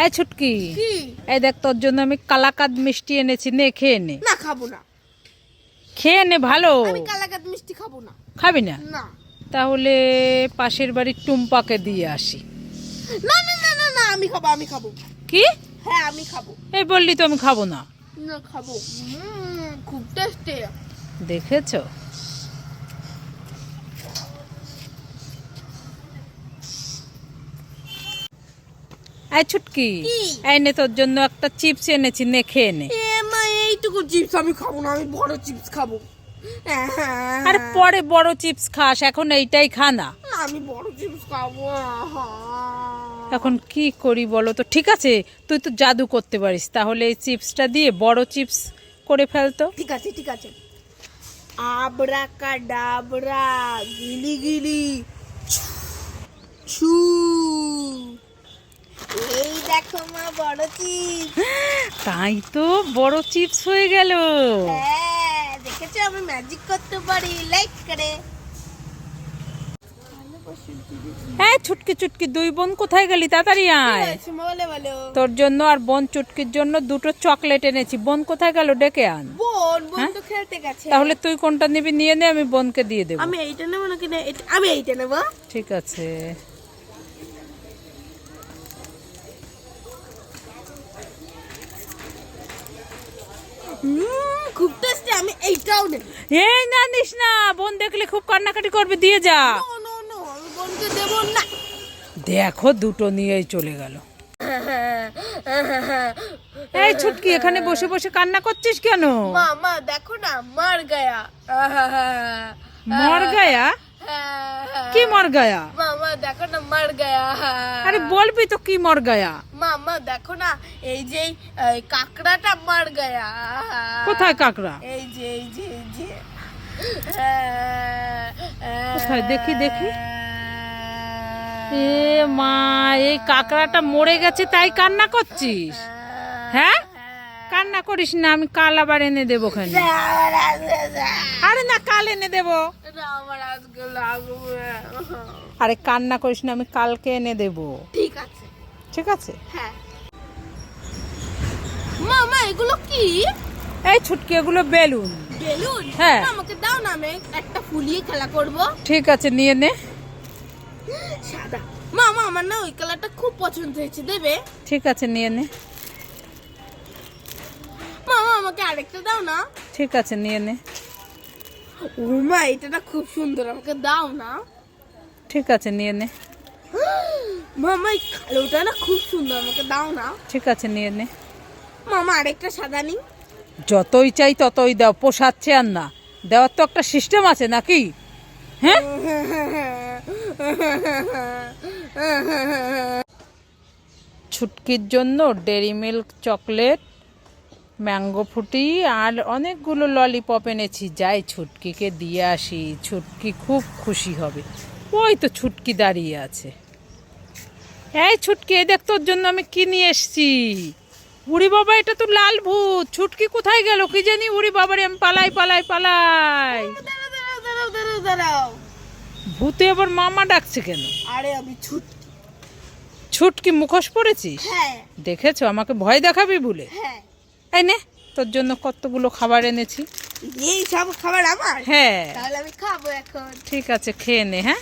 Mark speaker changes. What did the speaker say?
Speaker 1: এই ছুটকি, এই দেখ তোর জন্য আমি কালাকাদ মিষ্টি এনেছি, নে খেয়ে নে।
Speaker 2: না খাবো না।
Speaker 1: খেয়ে নে, ভালো।
Speaker 2: আমি কালাকাদ মিষ্টি খাবো না।
Speaker 1: খাবি না?
Speaker 2: না।
Speaker 1: তাহলে পাশের বাড়ির টুম্পাকে দিয়ে আসি।
Speaker 2: না না না না না, আমি খাবো, আমি খাবো।
Speaker 1: কি?
Speaker 2: হ্যাঁ আমি খাবো।
Speaker 1: এই বললি তো আমি খাবো না।
Speaker 2: না খাবো, খুব টেস্টি।
Speaker 1: দেখেছো? এই ছুটকি, এই নে তোর জন্য একটা চিপস এনেছি, নে খেয়ে নে।
Speaker 2: মা এইটুকু চিপস আমি খাবো না, আমি বড় চিপস খাবো।
Speaker 1: আরে পরে বড় চিপস খাস, এখন এইটাই খা না।
Speaker 2: আমি বড় চিপস খাবো।
Speaker 1: এখন কি করি বলো তো? ঠিক আছে, তুই তো জাদু করতে পারিস, তাহলে এই চিপসটা দিয়ে বড় চিপস করে ফেলতো।
Speaker 2: ঠিক আছে ঠিক আছে। আবরাকাডাবরা, গিলি গিলি ছু। এই দেখো মা, বড় চিপস।
Speaker 1: তাই তো, বড় চিপস হয়ে গেল।
Speaker 2: হ্যাঁ দেখেছো, আমি ম্যাজিক করতে পারি। লাইক করে।
Speaker 1: হ্যাঁ ছুটকি চুটকি, দুই বোন কোথায় গেলি? তাড়াতাড়ি আয়।
Speaker 2: বলে বলো।
Speaker 1: তোর জন্য আর বোন চুটকির জন্য দুটো চকলেট এনেছি। বোন কোথায় গেল? ডেকে আন।
Speaker 2: বোন বোন তো খেলতে গেছে।
Speaker 1: তাহলে তুই কোনটা নিবি নিয়ে নে, আমি বোনকে দিয়ে দেবো।
Speaker 2: আমি এইটা নেবো নাকি না? আমি এইটা নেবো।
Speaker 1: ঠিক আছে।
Speaker 2: খুব টেস্টি, আমি এইটাও নেব।
Speaker 1: এই না নিস না, বোন দেখলে খুব কান্নাকাটি করবে, দিয়ে যা।
Speaker 2: নো নো নো, আমি বোনকে দেব না।
Speaker 1: দেখো, দুটো নিয়েই চলে গেল। এই ছুটকি, এখানে বসে বসে কান্না করছিস কেন?
Speaker 2: মা দেখো না, মার গায়া।
Speaker 1: মর গায়া? কি মর গায়া?
Speaker 2: মা দেখো না, মার গায়া।
Speaker 1: আরে বলবি তো কি মর গায়া?
Speaker 2: মা দেখো না, এই যে কাকড়াটা মার গায়া।
Speaker 1: কোথায় কাকড়া?
Speaker 2: এই যে এই যে এই যে।
Speaker 1: কোথায় দেখি দেখি। এ মা, এই কাকড়াটা মরে গেছে তাই কান্না করছিস? হ্যাঁ, কান্না করিস না, আমি কাল আবার এনে দেবো খানি। আরে না, কাল এনে দেবো। আরে কান্না করিস না, আমি কালকে এনে দেবো।
Speaker 2: ঠিক আছে
Speaker 1: ঠিক আছে।
Speaker 2: হ্যাঁ। মা এগুলো কি?
Speaker 1: এই ছুটকি, এগুলো বেলুন।
Speaker 2: বেলুন?
Speaker 1: হ্যাঁ।
Speaker 2: আমাকে দাও না, আমি একটা ফুলিয়ে খেলা করব।
Speaker 1: ঠিক আছে, নিয়ে নে।
Speaker 2: সাদা। মা আমার না ওই কালারটা খুব পছন্দ হয়েছে, দেবে?
Speaker 1: ঠিক আছে, নিয়ে নে।
Speaker 2: মা আমাকে আরেকটা দাও না।
Speaker 1: ঠিক আছে, নিয়ে নে।
Speaker 2: ও মা, এটা না খুব সুন্দর, আমাকে দাও না।
Speaker 1: ঠিক আছে, নিয়ে নে।
Speaker 2: মামা এই কালোটা না খুব সুন্দর, আমাকে দাও না।
Speaker 1: ঠিক আছে, নিয়ে নে।
Speaker 2: মামা আরেকটা সাদা নিই।
Speaker 1: যতই চাই ততই দাও, পোষাচ্ছে আর না। দেওয়ার তো একটা সিস্টেম আছে নাকি? হ্যাঁ। ছুটকির জন্য Dairy Milk chocolate, mango Frooti আর অনেকগুলো ললিপপ এনেছি। যাই ছুটকিকে দিয়ে আসি, ছুটকি খুব খুশি হবে। ওই তো ছুটকি দাঁড়িয়ে আছে। এই ছুটকি, এই দেখ তোর জন্য আমি কি নিয়ে এসছি। উড়ি বাবা, এটা তো লাল ভূত। ছুটকি কোথায় গেল কি জানি? উড়ি বাবারে, আমি পালাই পালাই পালাই।
Speaker 2: দাঁড়াও।
Speaker 1: ভূতে আবার মামা ডাকছে কেন?
Speaker 2: আরে আমি ছুটকি।
Speaker 1: ছুটকি মুখোশ পড়েছিস?
Speaker 2: হ্যাঁ।
Speaker 1: দেখেছো, আমাকে ভয় দেখাবি বলে।
Speaker 2: হ্যাঁ।
Speaker 1: এই নে, তোর জন্য কতগুলো খাবার এনেছি।
Speaker 2: এই সব খাবার আমার?
Speaker 1: হ্যাঁ।
Speaker 2: তাহলে আমি খাবো এখন।
Speaker 1: ঠিক আছে, খেয়ে নে। হ্যাঁ।